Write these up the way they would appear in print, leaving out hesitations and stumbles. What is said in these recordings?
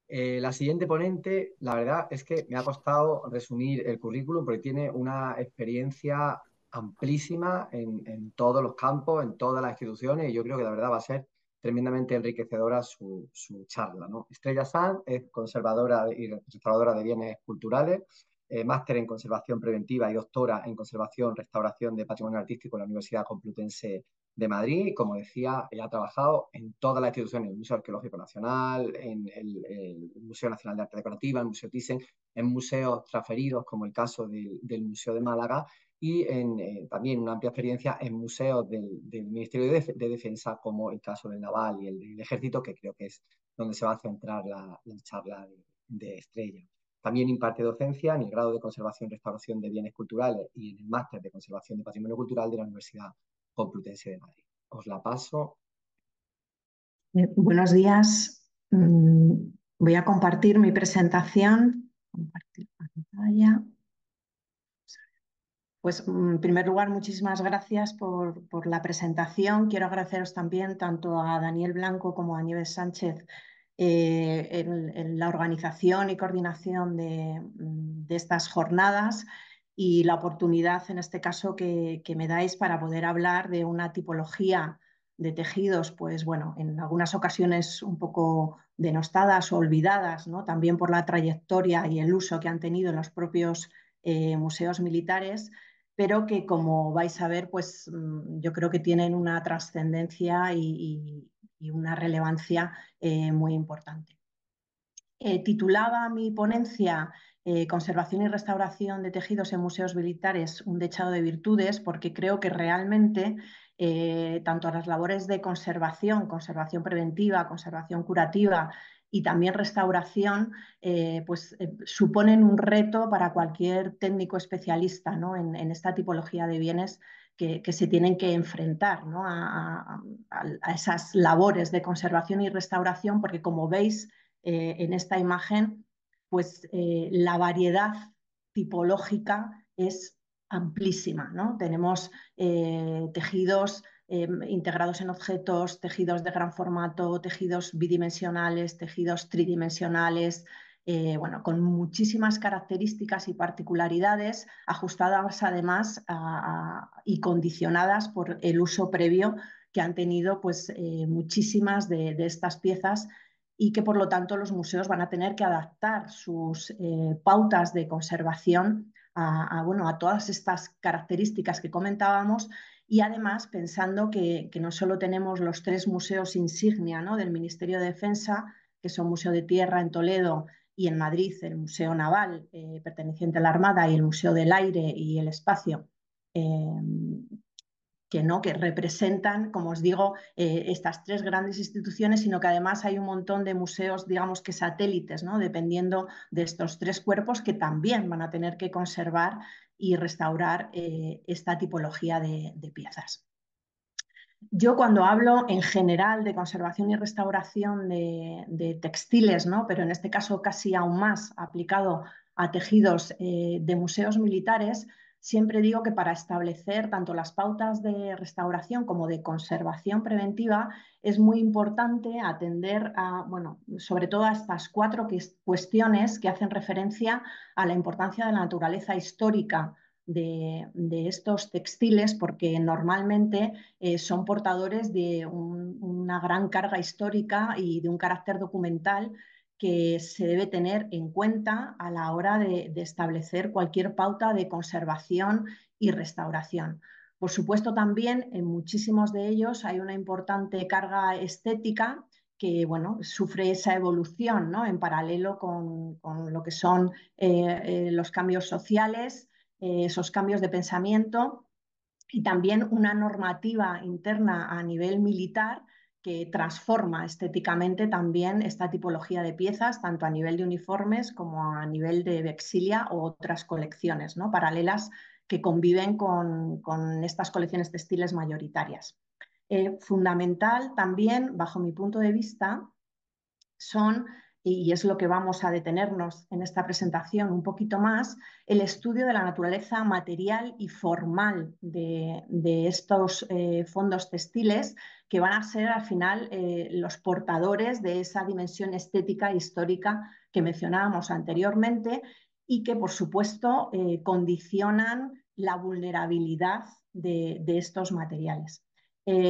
La siguiente ponente, la verdad es que me ha costado resumir el currículum porque tiene una experiencia amplísima en todos los campos, en todas las instituciones, y yo creo que la verdad va a ser tremendamente enriquecedora su charla, ¿no? Estrella Sanz es conservadora y restauradora de bienes culturales, máster en conservación preventiva y doctora en conservación, restauración de patrimonio artístico en la Universidad Complutense de Madrid. Como decía, ella ha trabajado en todas las instituciones, el Museo Arqueológico Nacional, en el Museo Nacional de Arte Decorativa, el Museo Thyssen, en museos transferidos, como el caso del Museo de Málaga, y también una amplia experiencia en museos del Ministerio de Defensa, como el caso del Naval y el del Ejército, que creo que es donde se va a centrar la charla de Estrella. También imparte docencia en el grado de Conservación y Restauración de Bienes Culturales y en el máster de Conservación de Patrimonio Cultural de la Universidad Complutense de Madrid. Os la paso. Buenos días. Voy a compartir mi presentación. Compartir pantalla. Pues, en primer lugar, muchísimas gracias por la presentación. Quiero agradeceros también tanto a Daniel Blanco como a Nieves Sánchez en la organización y coordinación de estas jornadas y la oportunidad, en este caso, que me dais para poder hablar de una tipología de tejidos, pues bueno, en algunas ocasiones un poco denostadas o olvidadas, ¿no? También por la trayectoria y el uso que han tenido en los propios museos militares, pero que, como vais a ver, pues yo creo que tienen una trascendencia y una relevancia muy importante. Titulaba mi ponencia Conservación y restauración de tejidos en museos militares, un dechado de virtudes, porque creo que realmente tanto las labores de conservación, conservación preventiva, conservación curativa y también restauración, suponen un reto para cualquier técnico especialista, ¿no? en esta tipología de bienes que se tienen que enfrentar, ¿no? a esas labores de conservación y restauración, porque, como veis en esta imagen, pues la variedad tipológica es amplísima, ¿no? Tenemos tejidos integrados en objetos, tejidos de gran formato, tejidos bidimensionales, tejidos tridimensionales, bueno, con muchísimas características y particularidades, ajustadas además y condicionadas por el uso previo que han tenido pues, muchísimas de estas piezas, y que por lo tanto los museos van a tener que adaptar sus pautas de conservación bueno, a todas estas características que comentábamos, y además pensando que no solo tenemos los tres museos insignia, ¿no? del Ministerio de Defensa, que son Museo de Tierra en Toledo y en Madrid el Museo Naval perteneciente a la Armada y el Museo del Aire y el Espacio, que representan, como os digo, estas tres grandes instituciones, sino que además hay un montón de museos, digamos que satélites, ¿no? dependiendo de estos tres cuerpos, que también van a tener que conservar y restaurar esta tipología de piezas. Yo, cuando hablo en general de conservación y restauración de textiles, ¿no? pero en este caso casi aún más aplicado a tejidos de museos militares, siempre digo que para establecer tanto las pautas de restauración como de conservación preventiva es muy importante atender a, bueno, sobre todo a estas cuatro cuestiones que hacen referencia a la importancia de la naturaleza histórica de estos textiles, porque normalmente son portadores de una gran carga histórica y de un carácter documental que se debe tener en cuenta a la hora de establecer cualquier pauta de conservación y restauración. Por supuesto, también en muchísimos de ellos hay una importante carga estética que, bueno, sufre esa evolución, ¿no? en paralelo con lo que son los cambios sociales, esos cambios de pensamiento, y también una normativa interna a nivel militar que transforma estéticamente también esta tipología de piezas, tanto a nivel de uniformes como a nivel de vexilia u otras colecciones, ¿no? paralelas, que conviven con estas colecciones textiles mayoritarias. Fundamental también, bajo mi punto de vista, son y es lo que vamos a detenernos en esta presentación un poquito más, el estudio de la naturaleza material y formal de estos fondos textiles que van a ser al final los portadores de esa dimensión estética e histórica que mencionábamos anteriormente y que, por supuesto, condicionan la vulnerabilidad de estos materiales.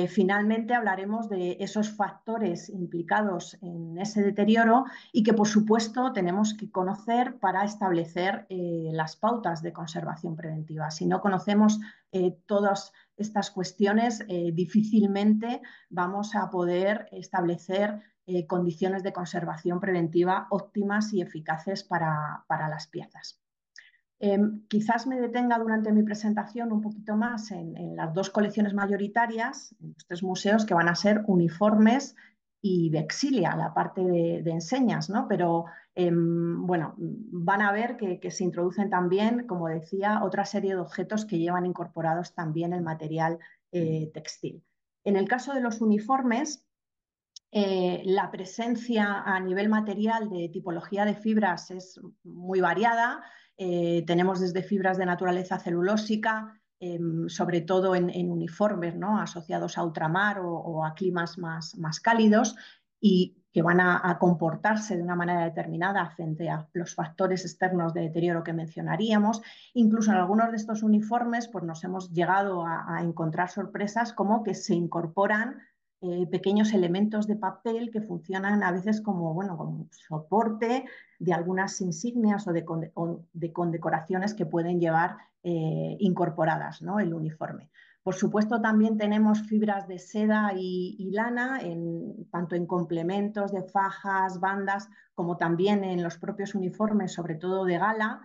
Finalmente hablaremos de esos factores implicados en ese deterioro y que, por supuesto, tenemos que conocer para establecer las pautas de conservación preventiva. Si no conocemos todas estas cuestiones, difícilmente vamos a poder establecer condiciones de conservación preventiva óptimas y eficaces para las piezas. Quizás me detenga durante mi presentación un poquito más en las dos colecciones mayoritarias, en los tres museos, que van a ser uniformes y Vexilia, la parte de enseñas, ¿no? Pero bueno, van a ver que se introducen también, como decía, otra serie de objetos que llevan incorporados también el material textil. En el caso de los uniformes, la presencia a nivel material de tipología de fibras es muy variada. Tenemos desde fibras de naturaleza celulósica, sobre todo en uniformes, ¿no? Asociados a ultramar o a climas más cálidos y que van a comportarse de una manera determinada frente a los factores externos de deterioro que mencionaríamos. Incluso en algunos de estos uniformes pues nos hemos llegado a encontrar sorpresas como que se incorporan pequeños elementos de papel que funcionan a veces como, bueno, como soporte de algunas insignias o de condecoraciones que pueden llevar incorporadas, ¿no? El uniforme. Por supuesto, también tenemos fibras de seda y lana, tanto en complementos de fajas, bandas, como también en los propios uniformes, sobre todo de gala,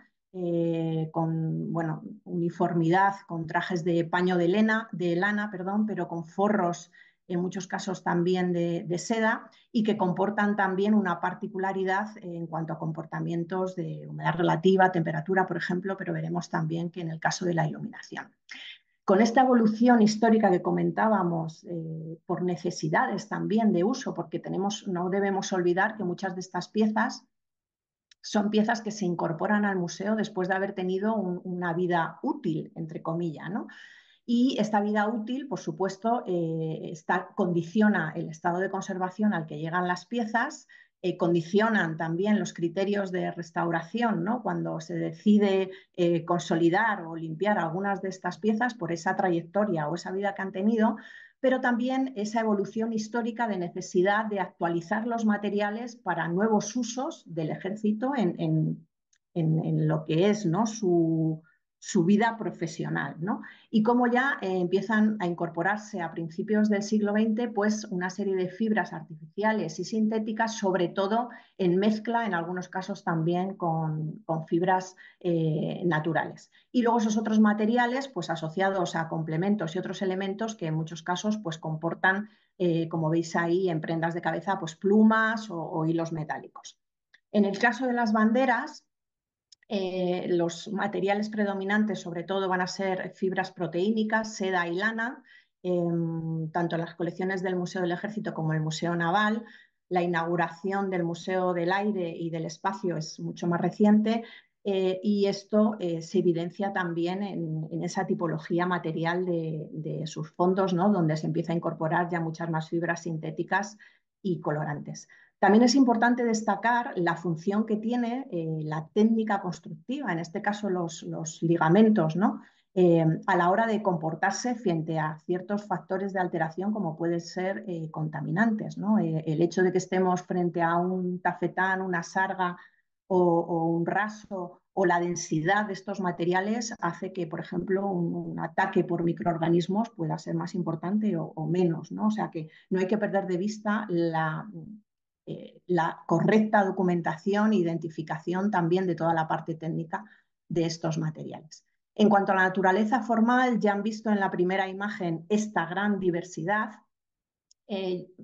con bueno, uniformidad, con trajes de paño de lana, perdón, pero con forros en muchos casos también de seda, y que comportan también una particularidad en cuanto a comportamientos de humedad relativa, temperatura, por ejemplo, pero veremos también que en el caso de la iluminación. Con esta evolución histórica que comentábamos, por necesidades también de uso, porque no debemos olvidar que muchas de estas piezas son piezas que se incorporan al museo después de haber tenido una vida útil, entre comillas, ¿no? Y esta vida útil, por supuesto, condiciona el estado de conservación al que llegan las piezas, condicionan también los criterios de restauración, ¿no? Cuando se decide consolidar o limpiar algunas de estas piezas por esa trayectoria o esa vida que han tenido, pero también esa evolución histórica de necesidad de actualizar los materiales para nuevos usos del ejército en lo que es, ¿no? su vida profesional, ¿no? Y cómo ya empiezan a incorporarse a principios del siglo XX pues una serie de fibras artificiales y sintéticas, sobre todo en mezcla, en algunos casos también con fibras naturales. Y luego esos otros materiales pues asociados a complementos y otros elementos que en muchos casos pues comportan, como veis ahí en prendas de cabeza, pues plumas o hilos metálicos. En el caso de las banderas, los materiales predominantes sobre todo van a ser fibras proteínicas, seda y lana, tanto en las colecciones del Museo del Ejército como el Museo Naval. La inauguración del Museo del Aire y del Espacio es mucho más reciente, y esto se evidencia también en esa tipología material de sus fondos, ¿no? Donde se empieza a incorporar ya muchas más fibras sintéticas y colorantes. También es importante destacar la función que tiene la técnica constructiva, en este caso los ligamentos, ¿no? A la hora de comportarse frente a ciertos factores de alteración como pueden ser contaminantes, ¿no? El hecho de que estemos frente a un tafetán, una sarga o un raso o la densidad de estos materiales hace que, por ejemplo, un ataque por microorganismos pueda ser más importante o menos, ¿no? O sea que no hay que perder de vista la correcta documentación e identificación también de toda la parte técnica de estos materiales. En cuanto a la naturaleza formal, ya han visto en la primera imagen esta gran diversidad.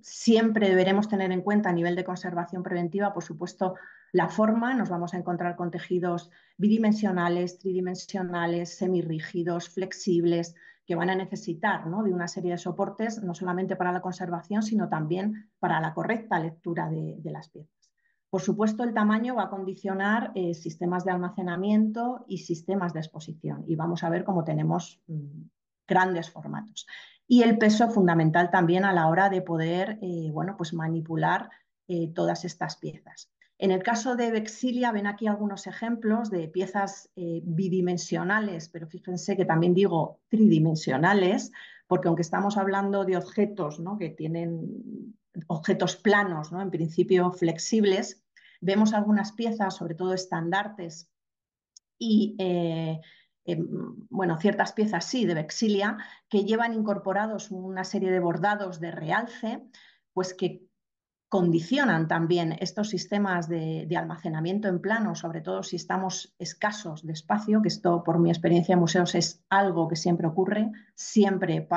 Siempre deberemos tener en cuenta a nivel de conservación preventiva, por supuesto, la forma. Nos vamos a encontrar con tejidos bidimensionales, tridimensionales, semirrígidos, flexibles, que van a necesitar, ¿no? de una serie de soportes, no solamente para la conservación, sino también para la correcta lectura de las piezas. Por supuesto, el tamaño va a condicionar sistemas de almacenamiento y sistemas de exposición y vamos a ver cómo tenemos grandes formatos. Y el peso fundamental también a la hora de poder bueno, pues manipular todas estas piezas. En el caso de Vexillia, ven aquí algunos ejemplos de piezas bidimensionales, pero fíjense que también digo tridimensionales, porque aunque estamos hablando de objetos, ¿no?, que tienen objetos planos, ¿no?, en principio flexibles, vemos algunas piezas, sobre todo estandartes y bueno, ciertas piezas sí de Vexillia, que llevan incorporados una serie de bordados de realce, pues que condicionan también estos sistemas de almacenamiento en plano, sobre todo si estamos escasos de espacio, que esto por mi experiencia en museos es algo que siempre ocurre, siempre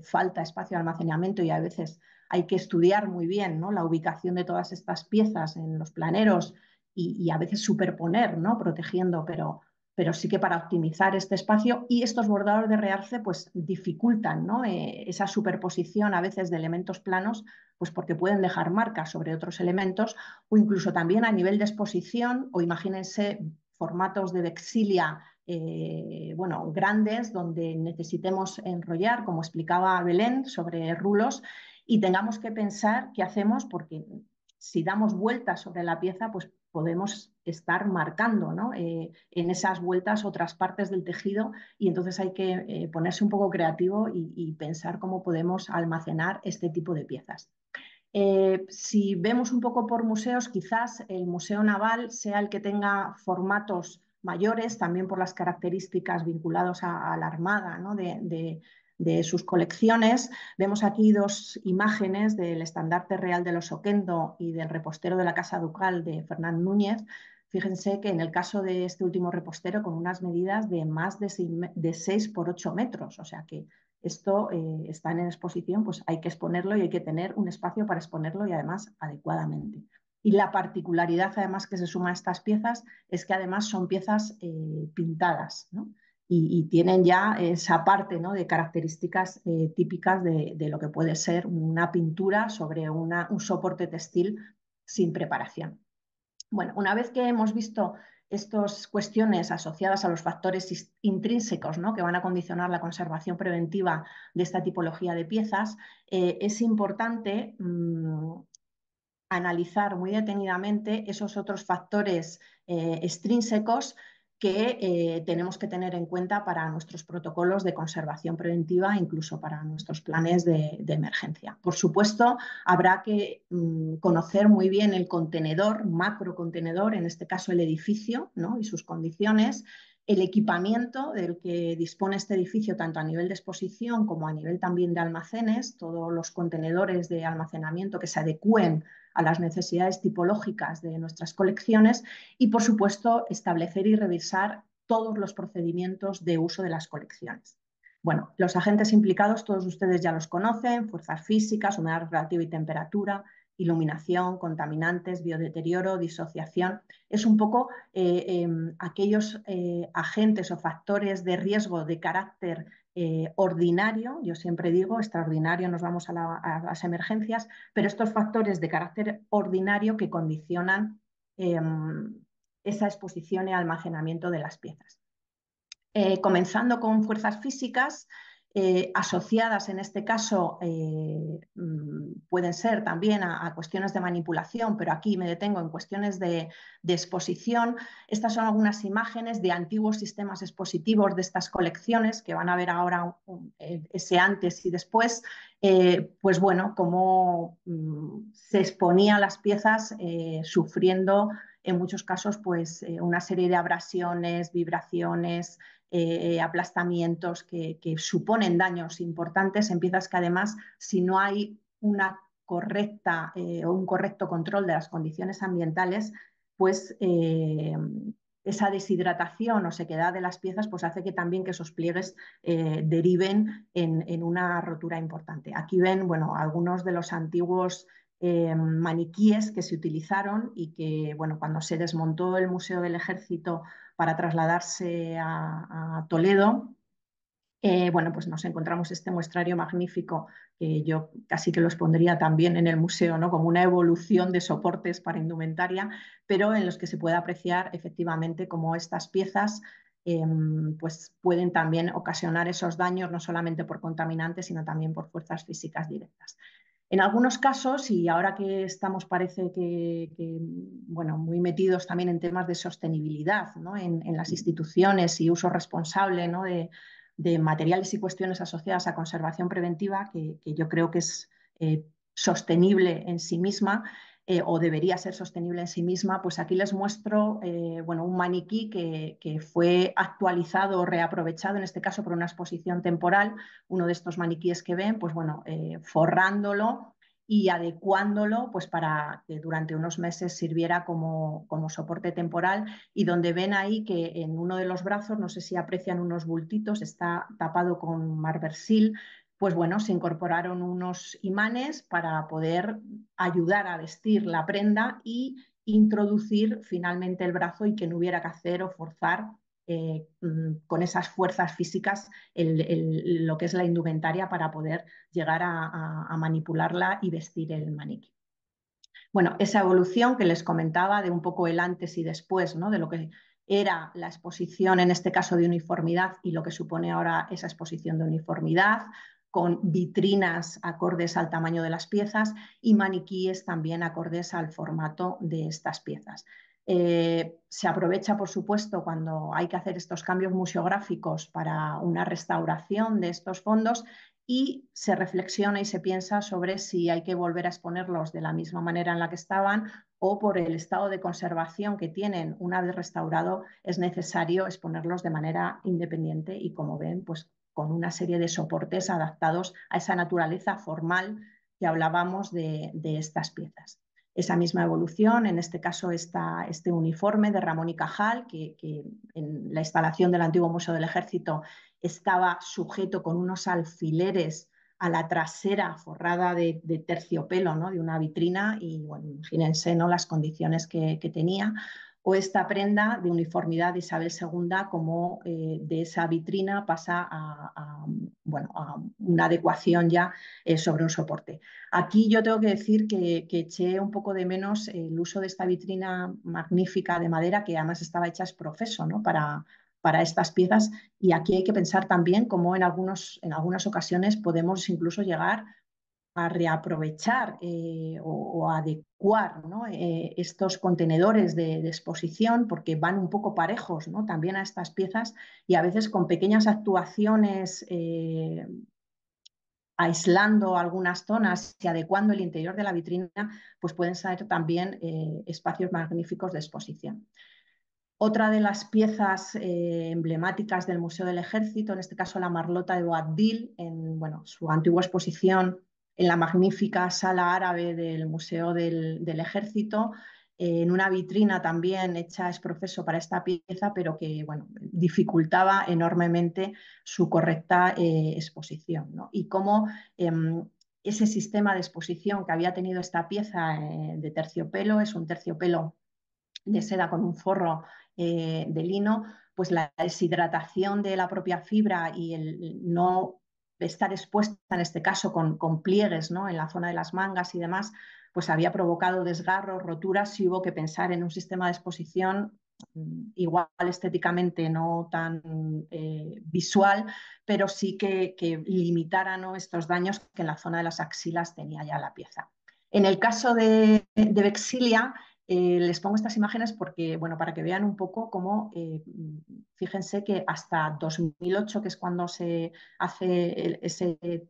falta espacio de almacenamiento y a veces hay que estudiar muy bien, ¿no?, la ubicación de todas estas piezas en los planeros y a veces superponer, ¿no?, protegiendo, pero sí que para optimizar este espacio y estos bordados de realce pues dificultan, ¿no?, esa superposición a veces de elementos planos, pues porque pueden dejar marcas sobre otros elementos o incluso también a nivel de exposición o imagínense formatos de Vexillia bueno, grandes donde necesitemos enrollar, como explicaba Belén, sobre rulos y tengamos que pensar qué hacemos porque si damos vueltas sobre la pieza, pues podemos estar marcando, ¿no?, en esas vueltas otras partes del tejido y entonces hay que ponerse un poco creativo y pensar cómo podemos almacenar este tipo de piezas. Si vemos un poco por museos, quizás el Museo Naval sea el que tenga formatos mayores, también por las características vinculadas a la Armada, ¿no?, de sus colecciones. Vemos aquí dos imágenes del estandarte real de los Oquendo y del repostero de la Casa Ducal de Fernán Núñez. Fíjense que en el caso de este último repostero, con unas medidas de más de 6 por 8 metros, o sea que esto está en exposición, pues hay que exponerlo y hay que tener un espacio para exponerlo y además adecuadamente. Y la particularidad además que se suma a estas piezas es que además son piezas pintadas, ¿no?, y tienen ya esa parte, ¿no?, de características típicas de lo que puede ser una pintura sobre un soporte textil sin preparación. Bueno, una vez que hemos visto estas cuestiones asociadas a los factores intrínsecos, ¿no?, que van a condicionar la conservación preventiva de esta tipología de piezas, es importante analizar muy detenidamente esos otros factores extrínsecos que tenemos que tener en cuenta para nuestros protocolos de conservación preventiva, incluso para nuestros planes de emergencia. Por supuesto, habrá que conocer muy bien el contenedor, macrocontenedor, en este caso el edificio, ¿no?, y sus condiciones, el equipamiento del que dispone este edificio, tanto a nivel de exposición como a nivel también de almacenes, todos los contenedores de almacenamiento que se adecúen a las necesidades tipológicas de nuestras colecciones y, por supuesto, establecer y revisar todos los procedimientos de uso de las colecciones. Bueno, los agentes implicados todos ustedes ya los conocen: fuerzas físicas, humedad relativa y temperatura, iluminación, contaminantes, biodeterioro, disociación. Es un poco aquellos agentes o factores de riesgo de carácter ordinario. Yo siempre digo, extraordinario nos vamos a las emergencias, pero estos factores de carácter ordinario que condicionan esa exposición y almacenamiento de las piezas. Comenzando con fuerzas físicas, asociadas en este caso pueden ser también a cuestiones de manipulación, pero aquí me detengo en cuestiones de exposición. Estas son algunas imágenes de antiguos sistemas expositivos de estas colecciones que van a ver ahora ese antes y después. Pues bueno, cómo se exponían las piezas sufriendo en muchos casos pues una serie de abrasiones, vibraciones, aplastamientos que suponen daños importantes en piezas que además, si no hay una correcta o un correcto control de las condiciones ambientales, pues esa deshidratación o sequedad de las piezas pues hace que también que esos pliegues deriven en una rotura importante. Aquí ven, bueno, algunos de los antiguos maniquíes que se utilizaron y que, bueno, cuando se desmontó el Museo del Ejército para trasladarse a Toledo, Bueno, pues nos encontramos este muestrario magnífico que yo casi que los pondría también en el museo, ¿no? Como una evolución de soportes para indumentaria, pero en los que se puede apreciar efectivamente cómo estas piezas pues pueden también ocasionar esos daños no solamente por contaminantes, sino también por fuerzas físicas directas. En algunos casos, y ahora que estamos parece bueno, muy metidos también en temas de sostenibilidad, ¿no? En las instituciones y uso responsable, ¿no? de materiales y cuestiones asociadas a conservación preventiva, que yo creo que es sostenible en sí misma, o debería ser sostenible en sí misma, pues aquí les muestro bueno, un maniquí que fue actualizado o reaprovechado, en este caso por una exposición temporal, uno de estos maniquíes que ven, pues bueno, forrándolo y adecuándolo pues para que durante unos meses sirviera como soporte temporal, y donde ven ahí que en uno de los brazos, no sé si aprecian unos bultitos, está tapado con marbersil, pues bueno, se incorporaron unos imanes para poder ayudar a vestir la prenda y introducir finalmente el brazo y que no hubiera que hacer o forzar con esas fuerzas físicas lo que es la indumentaria para poder llegar a manipularla y vestir el maniquí. Bueno, esa evolución que les comentaba de un poco el antes y después, ¿no? De lo que era la exposición, en este caso de uniformidad, y lo que supone ahora esa exposición de uniformidad, con vitrinas acordes al tamaño de las piezas y maniquíes también acordes al formato de estas piezas. Se aprovecha, por supuesto, cuando hay que hacer estos cambios museográficos para una restauración de estos fondos, y se reflexiona y se piensa sobre si hay que volver a exponerlos de la misma manera en la que estaban, o por el estado de conservación que tienen una vez restaurado es necesario exponerlos de manera independiente y, como ven, pues con una serie de soportes adaptados a esa naturaleza formal que hablábamos de estas piezas. Esa misma evolución, en este caso este uniforme de Ramón y Cajal, que en la instalación del antiguo Museo del Ejército estaba sujeto con unos alfileres a la trasera forrada de terciopelo, ¿no? De una vitrina, y bueno, imagínense, ¿no? Las condiciones que tenía. O esta prenda de uniformidad de Isabel II, como de esa vitrina pasa bueno, a una adecuación ya sobre un soporte. Aquí yo tengo que decir que eché un poco de menos el uso de esta vitrina magnífica de madera, que además estaba hecha es profeso, ¿no? Para estas piezas, y aquí hay que pensar también cómo en algunas ocasiones podemos incluso llegar a reaprovechar o adecuar, ¿no? Estos contenedores de exposición, porque van un poco parejos, ¿no? También a estas piezas, y a veces con pequeñas actuaciones aislando algunas zonas y adecuando el interior de la vitrina, pues pueden ser también espacios magníficos de exposición. Otra de las piezas emblemáticas del Museo del Ejército, en este caso la Marlota de Boabdil, en bueno, su antigua exposición en la magnífica sala árabe del Museo del Ejército, en una vitrina también hecha es profeso para esta pieza, pero que bueno, dificultaba enormemente su correcta exposición, ¿no? Y cómo ese sistema de exposición que había tenido esta pieza de terciopelo, es un terciopelo de seda con un forro de lino, pues la deshidratación de la propia fibra y el no estar expuesta, en este caso, con pliegues, ¿no? En la zona de las mangas y demás, pues había provocado desgarros, roturas, y hubo que pensar en un sistema de exposición igual estéticamente no tan visual, pero sí que limitara, ¿no? Estos daños que en la zona de las axilas tenía ya la pieza. En el caso de Vexilia, les pongo estas imágenes porque, bueno, para que vean un poco cómo, fíjense que hasta 2008, que es cuando se hace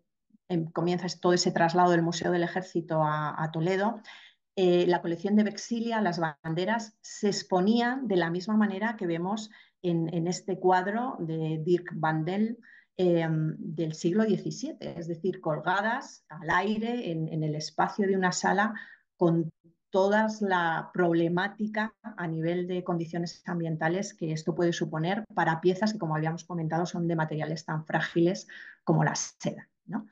comienza todo ese traslado del Museo del Ejército a Toledo, la colección de Vexilia, las banderas, se exponían de la misma manera que vemos en este cuadro de Dirk van Del, del siglo XVII, es decir, colgadas al aire en el espacio de una sala, con toda la problemática a nivel de condiciones ambientales que esto puede suponer para piezas que, como habíamos comentado, son de materiales tan frágiles como la seda, ¿no?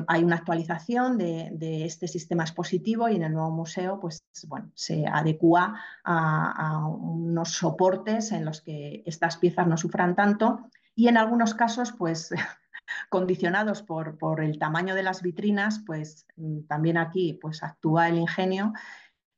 Hay una actualización de este sistema expositivo, y en el nuevo museo pues, bueno, se adecua a unos soportes en los que estas piezas no sufran tanto, Y en algunos casos, pues condicionados por el tamaño de las vitrinas, pues también aquí pues, actúa el ingenio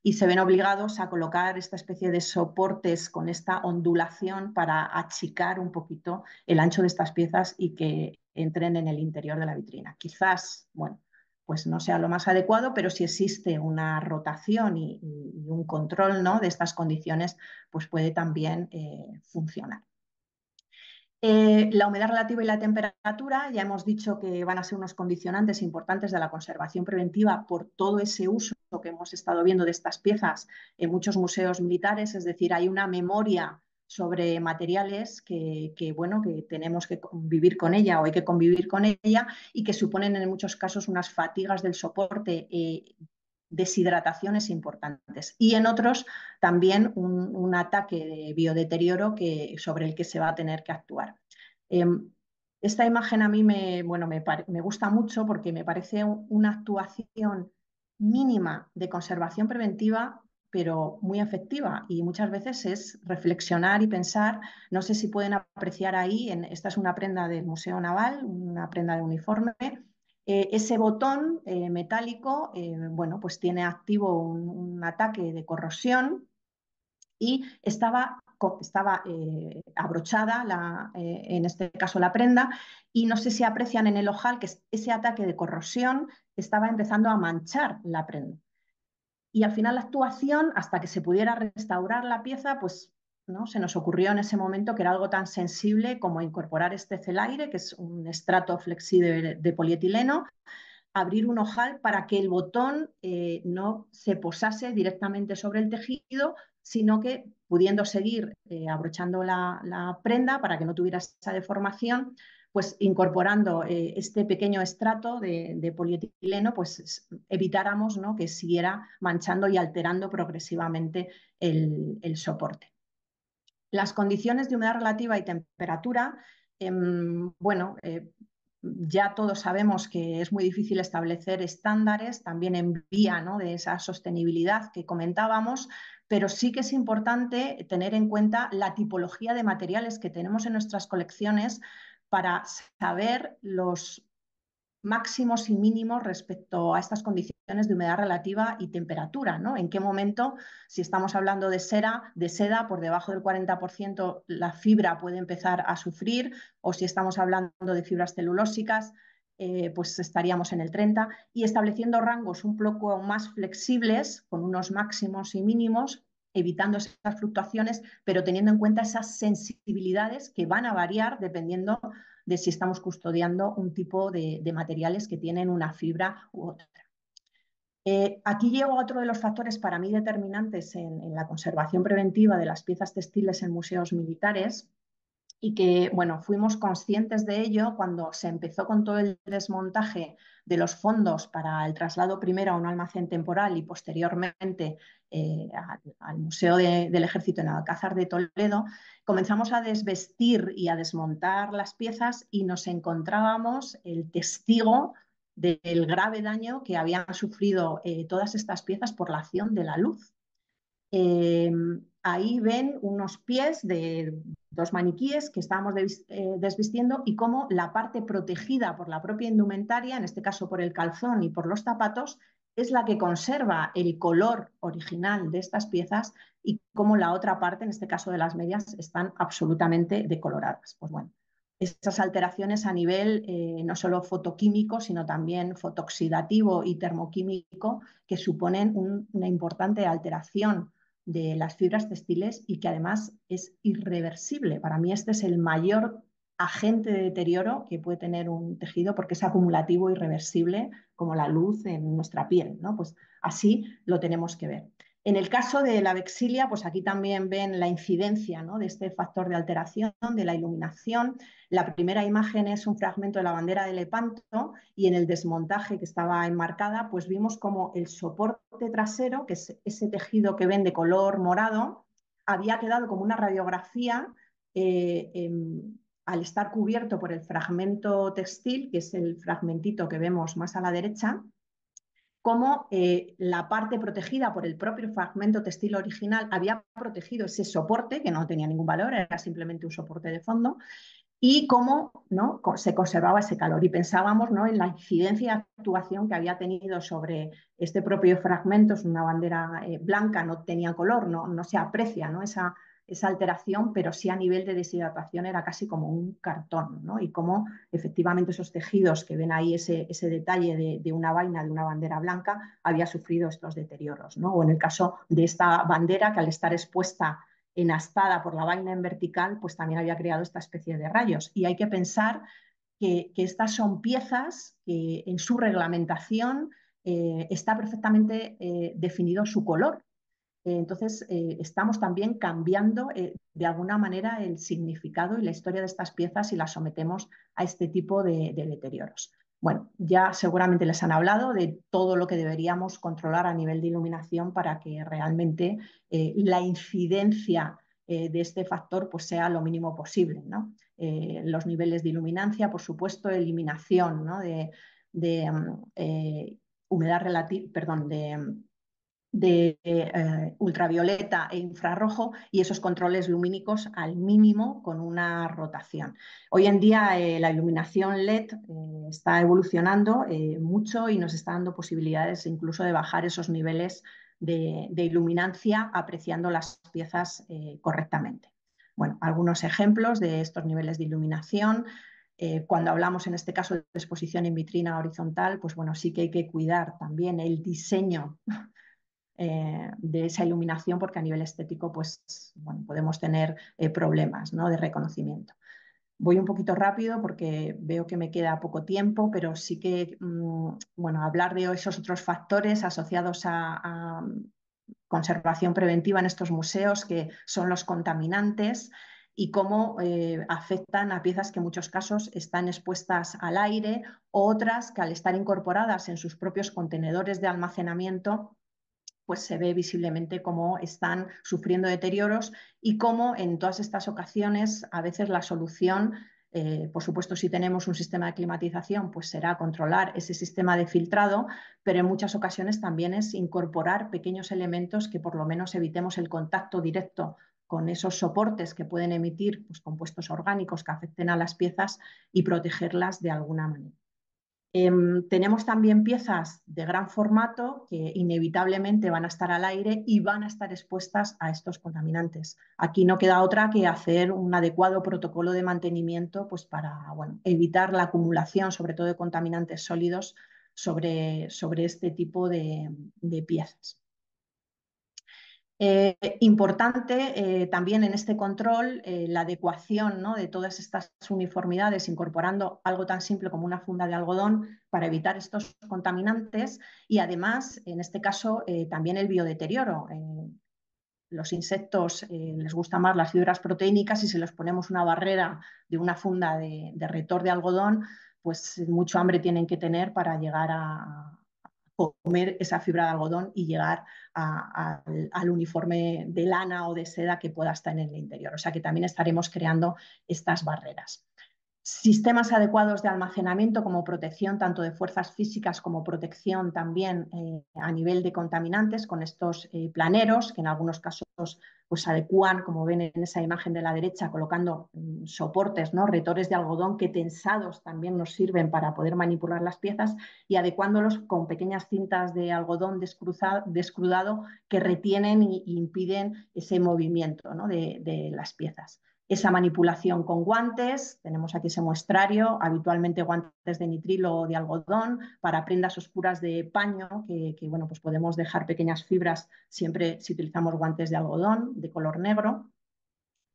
y se ven obligados a colocar esta especie de soportes con esta ondulación para achicar un poquito el ancho de estas piezas y que entren en el interior de la vitrina. Quizás, bueno, pues no sea lo más adecuado, pero si existe una rotación y un control, ¿no?, de estas condiciones, pues puede también funcionar. La humedad relativa y la temperatura, ya hemos dicho que van a ser unos condicionantes importantes de la conservación preventiva por todo ese uso que hemos estado viendo de estas piezas en muchos museos militares, es decir, hay una memoria sobre materiales bueno, que tenemos que convivir con ella o hay que convivir con ella y que suponen en muchos casos unas fatigas del soporte, deshidrataciones importantes. Y en otros también un ataque de biodeterioro sobre el que se va a tener que actuar. Esta imagen a mí bueno, me gusta mucho porque me parece una actuación mínima de conservación preventiva, pero muy efectiva. Y muchas veces es reflexionar y pensar, no sé si pueden apreciar ahí, esta es una prenda del Museo Naval, una prenda de uniforme, ese botón metálico, bueno, pues tiene activo un ataque de corrosión y estaba abrochada, en este caso la prenda, y no sé si aprecian en el ojal que ese ataque de corrosión estaba empezando a manchar la prenda. Y al final la actuación, hasta que se pudiera restaurar la pieza, pues ¿no? Se nos ocurrió en ese momento que era algo tan sensible como incorporar este celaire, que es un estrato flexible de polietileno, abrir un ojal para que el botón no se posase directamente sobre el tejido, sino que pudiendo seguir abrochando la prenda para que no tuviera esa deformación, pues incorporando este pequeño estrato de polietileno, pues evitáramos, ¿no?, que siguiera manchando y alterando progresivamente el soporte. Las condiciones de humedad relativa y temperatura, bueno, ya todos sabemos que es muy difícil establecer estándares, también en vía, ¿no?, de esa sostenibilidad que comentábamos, pero sí que es importante tener en cuenta la tipología de materiales que tenemos en nuestras colecciones para saber los máximos y mínimos respecto a estas condiciones de humedad relativa y temperatura, ¿no? En qué momento, si estamos hablando de seda, por debajo del 40% la fibra puede empezar a sufrir, o si estamos hablando de fibras celulósicas, pues estaríamos en el 30%, y estableciendo rangos un poco más flexibles, con unos máximos y mínimos, evitando esas fluctuaciones, pero teniendo en cuenta esas sensibilidades que van a variar dependiendo de si estamos custodiando un tipo de materiales que tienen una fibra u otra. Aquí llego a otro de los factores para mí determinantes en la conservación preventiva de las piezas textiles en museos militares, y que, bueno, fuimos conscientes de ello cuando se empezó con todo el desmontaje de los fondos para el traslado primero a un almacén temporal y posteriormente al Museo del Ejército en Alcázar de Toledo. Comenzamos a desvestir y a desmontar las piezas y nos encontrábamos el testigo del grave daño que habían sufrido todas estas piezas por la acción de la luz. Ahí ven unos pies de dos maniquíes que estábamos desvistiendo, y cómo la parte protegida por la propia indumentaria, en este caso por el calzón y por los zapatos, es la que conserva el color original de estas piezas, y cómo la otra parte, en este caso de las medias, están absolutamente decoloradas. Pues bueno, estas alteraciones a nivel no solo fotoquímico, sino también fotooxidativo y termoquímico, que suponen una importante alteración de las fibras textiles y que además es irreversible. Para mí este es el mayor agente de deterioro que puede tener un tejido, porque es acumulativo, irreversible, como la luz en nuestra piel, ¿no? Pues así lo tenemos que ver. En el caso de la vexilia, pues aquí también ven la incidencia, ¿no?, de este factor de alteración de la iluminación. La primera imagen es un fragmento de la bandera de Lepanto, y en el desmontaje que estaba enmarcada, pues vimos como el soporte trasero, que es ese tejido que ven de color morado, había quedado como una radiografía al estar cubierto por el fragmento textil, que es el fragmentito que vemos más a la derecha, como la parte protegida por el propio fragmento textil original había protegido ese soporte, que no tenía ningún valor, era simplemente un soporte de fondo, y cómo, ¿no?, se conservaba ese calor. Y pensábamos, ¿no?, en la incidencia y actuación que había tenido sobre este propio fragmento. Es una bandera blanca, no tenía color, no se aprecia, ¿no?, esa alteración, pero sí a nivel de deshidratación era casi como un cartón, ¿no? Y cómo efectivamente esos tejidos que ven ahí, ese detalle de una vaina, de una bandera blanca, había sufrido estos deterioros, ¿no? O en el caso de esta bandera, que al estar expuesta enastada por la vaina en vertical, pues también había creado esta especie de rayos. Y hay que pensar que estas son piezas que en su reglamentación está perfectamente definido su color. Entonces, estamos también cambiando de alguna manera el significado y la historia de estas piezas si las sometemos a este tipo de deterioros. Bueno, ya seguramente les han hablado de todo lo que deberíamos controlar a nivel de iluminación para que realmente la incidencia de este factor pues, sea lo mínimo posible, ¿no? Los niveles de iluminancia, por supuesto, eliminación, ¿no?, de humedad relativa, perdón, de ultravioleta e infrarrojo, y esos controles lumínicos al mínimo con una rotación. Hoy en día la iluminación LED está evolucionando mucho y nos está dando posibilidades incluso de bajar esos niveles de iluminancia apreciando las piezas correctamente. Bueno, algunos ejemplos de estos niveles de iluminación. Cuando hablamos en este caso de exposición en vitrina horizontal, pues bueno, sí que hay que cuidar también el diseño de esa iluminación, porque a nivel estético pues, bueno, podemos tener problemas, ¿no?, de reconocimiento. Voy un poquito rápido porque veo que me queda poco tiempo, pero sí que bueno, hablar de esos otros factores asociados a conservación preventiva en estos museos, que son los contaminantes y cómo afectan a piezas que en muchos casos están expuestas al aire, o otras que al estar incorporadas en sus propios contenedores de almacenamiento pues se ve visiblemente cómo están sufriendo deterioros y cómo en todas estas ocasiones a veces la solución, por supuesto si tenemos un sistema de climatización, pues será controlar ese sistema de filtrado, pero en muchas ocasiones también es incorporar pequeños elementos que por lo menos evitemos el contacto directo con esos soportes que pueden emitir pues, compuestos orgánicos que afecten a las piezas y protegerlas de alguna manera. Tenemos también piezas de gran formato que inevitablemente van a estar al aire y van a estar expuestas a estos contaminantes. Aquí no queda otra que hacer un adecuado protocolo de mantenimiento pues para bueno, evitar la acumulación, sobre todo de contaminantes sólidos, sobre este tipo de piezas. Importante también en este control la adecuación, ¿no?, de todas estas uniformidades, incorporando algo tan simple como una funda de algodón para evitar estos contaminantes y además, en este caso, también el biodeterioro. Los insectos les gustan más las fibras proteínicas y si les ponemos una barrera de una funda de retor de algodón, pues mucho hambre tienen que tener para llegar a comer esa fibra de algodón y llegar al uniforme de lana o de seda que pueda estar en el interior. O sea que también estaremos creando estas barreras. Sistemas adecuados de almacenamiento como protección tanto de fuerzas físicas como protección también a nivel de contaminantes con estos planeros que en algunos casos pues adecúan, como ven en esa imagen de la derecha, colocando soportes, ¿no?, retores de algodón que tensados también nos sirven para poder manipular las piezas y adecuándolos con pequeñas cintas de algodón descrudado que retienen e impiden ese movimiento, ¿no?, de las piezas. Esa manipulación con guantes, tenemos aquí ese muestrario, habitualmente guantes de nitrilo o de algodón, para prendas oscuras de paño, que bueno, pues podemos dejar pequeñas fibras siempre si utilizamos guantes de algodón de color negro.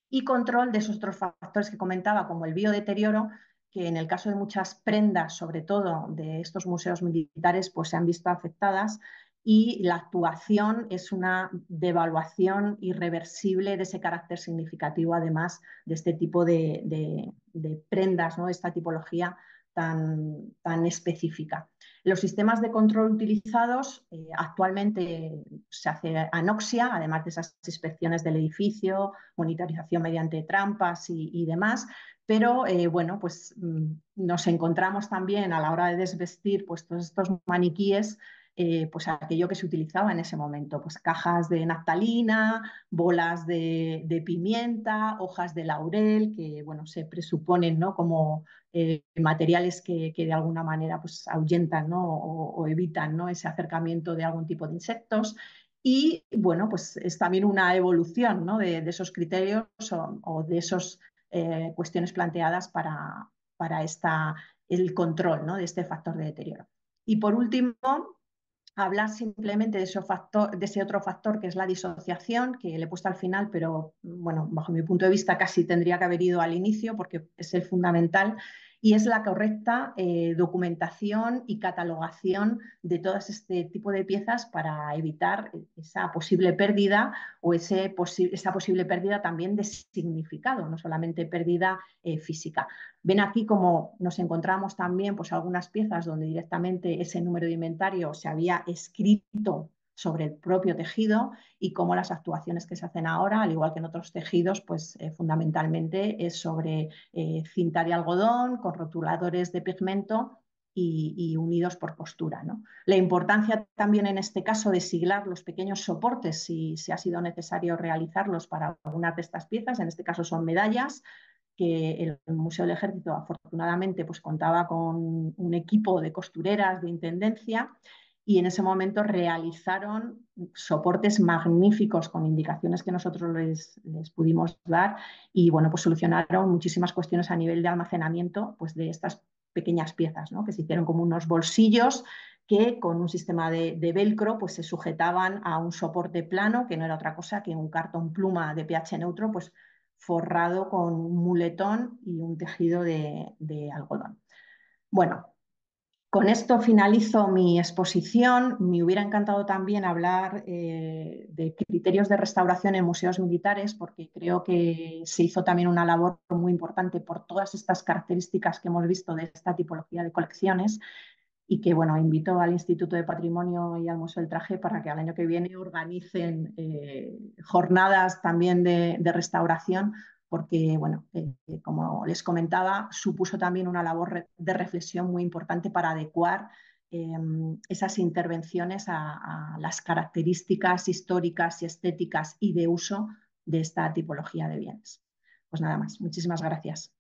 Y control de esos otros factores que comentaba, como el biodeterioro, que en el caso de muchas prendas, sobre todo de estos museos militares, pues se han visto afectadas y la actuación es una devaluación irreversible de ese carácter significativo, además de este tipo de prendas, ¿no?, de esta tipología tan específica. Los sistemas de control utilizados actualmente se hace anoxia, además de esas inspecciones del edificio, monitorización mediante trampas y demás, pero bueno, pues nos encontramos también a la hora de desvestir pues, todos estos maniquíes pues aquello que se utilizaba en ese momento, pues cajas de naftalina, bolas de pimienta, hojas de laurel, que bueno, se presuponen, ¿no?, como materiales que de alguna manera pues ahuyentan, ¿no?, o evitan, ¿no?, ese acercamiento de algún tipo de insectos. Y bueno, pues es también una evolución, ¿no?, de esos criterios o de esas cuestiones planteadas para el control, ¿no?, de este factor de deterioro. Y por último, hablar simplemente de ese otro factor que es la disociación, que le he puesto al final, pero bueno, bajo mi punto de vista casi tendría que haber ido al inicio porque es el fundamental, y es la correcta documentación y catalogación de todo este tipo de piezas para evitar esa posible pérdida o esa posible pérdida también de significado, no solamente pérdida física. Ven aquí como nos encontramos también pues, algunas piezas donde directamente ese número de inventario se había escrito sobre el propio tejido y cómo las actuaciones que se hacen ahora, al igual que en otros tejidos, pues fundamentalmente es sobre cinta de algodón con rotuladores de pigmento y unidos por costura, ¿no? La importancia también en este caso de siglar los pequeños soportes si ha sido necesario realizarlos para algunas de estas piezas, en este caso son medallas, que el Museo del Ejército afortunadamente pues contaba con un equipo de costureras de intendencia y en ese momento realizaron soportes magníficos con indicaciones que nosotros les pudimos dar y bueno, pues solucionaron muchísimas cuestiones a nivel de almacenamiento pues de estas pequeñas piezas, ¿no?, que se hicieron como unos bolsillos que con un sistema de velcro pues se sujetaban a un soporte plano que no era otra cosa que un cartón pluma de pH neutro pues forrado con un muletón y un tejido de algodón. Bueno, con esto finalizo mi exposición. Me hubiera encantado también hablar de criterios de restauración en museos militares, porque creo que se hizo también una labor muy importante por todas estas características que hemos visto de esta tipología de colecciones y que, bueno, invito al Instituto de Patrimonio y al Museo del Traje para que al año que viene organicen jornadas también de restauración, porque, bueno, como les comentaba, supuso también una labor de reflexión muy importante para adecuar esas intervenciones a las características históricas y estéticas y de uso de esta tipología de bienes. Pues nada más, muchísimas gracias.